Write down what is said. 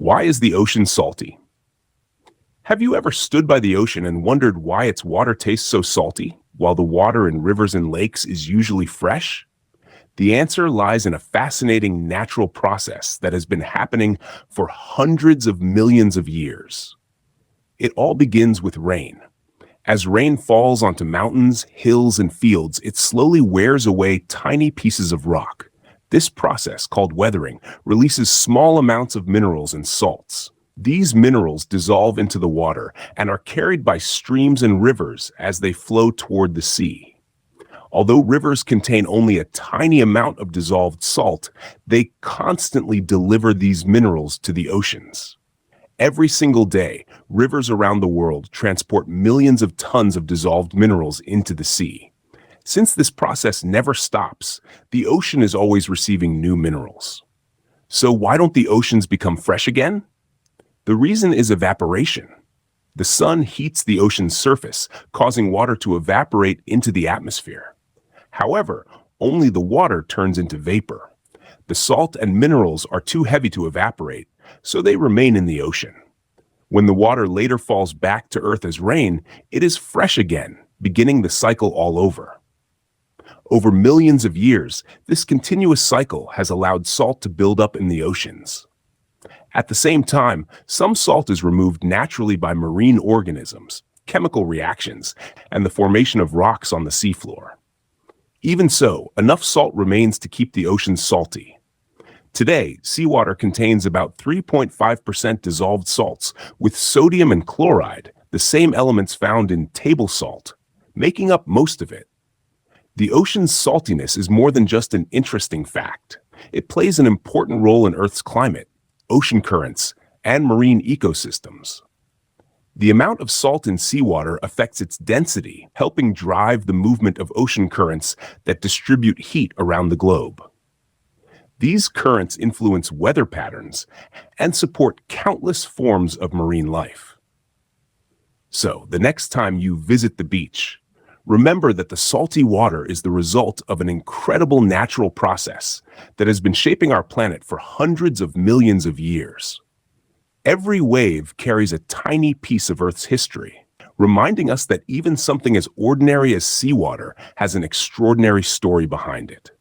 Why is the ocean salty? Have you ever stood by the ocean and wondered why its water tastes so salty, while the water in rivers and lakes is usually fresh? The answer lies in a fascinating natural process that has been happening for hundreds of millions of years. It all begins with rain. As rain falls onto mountains, hills, and fields, it slowly wears away tiny pieces of rock. This process, called weathering, releases small amounts of minerals and salts. These minerals dissolve into the water and are carried by streams and rivers as they flow toward the sea. Although rivers contain only a tiny amount of dissolved salt, they constantly deliver these minerals to the oceans. Every single day, rivers around the world transport millions of tons of dissolved minerals into the sea. Since this process never stops, the ocean is always receiving new minerals. So why don't the oceans become fresh again? The reason is evaporation. The sun heats the ocean's surface, causing water to evaporate into the atmosphere. However, only the water turns into vapor. The salt and minerals are too heavy to evaporate, so they remain in the ocean. When the water later falls back to Earth as rain, it is fresh again, beginning the cycle all over. Over millions of years, this continuous cycle has allowed salt to build up in the oceans. At the same time, some salt is removed naturally by marine organisms, chemical reactions, and the formation of rocks on the seafloor. Even so, enough salt remains to keep the ocean salty. Today, seawater contains about 3.5% dissolved salts, with sodium and chloride, the same elements found in table salt, making up most of it. The ocean's saltiness is more than just an interesting fact. It plays an important role in Earth's climate, ocean currents, and marine ecosystems. The amount of salt in seawater affects its density, helping drive the movement of ocean currents that distribute heat around the globe. These currents influence weather patterns and support countless forms of marine life. So, the next time you visit the beach, remember that the salty water is the result of an incredible natural process that has been shaping our planet for hundreds of millions of years. Every wave carries a tiny piece of Earth's history, reminding us that even something as ordinary as seawater has an extraordinary story behind it.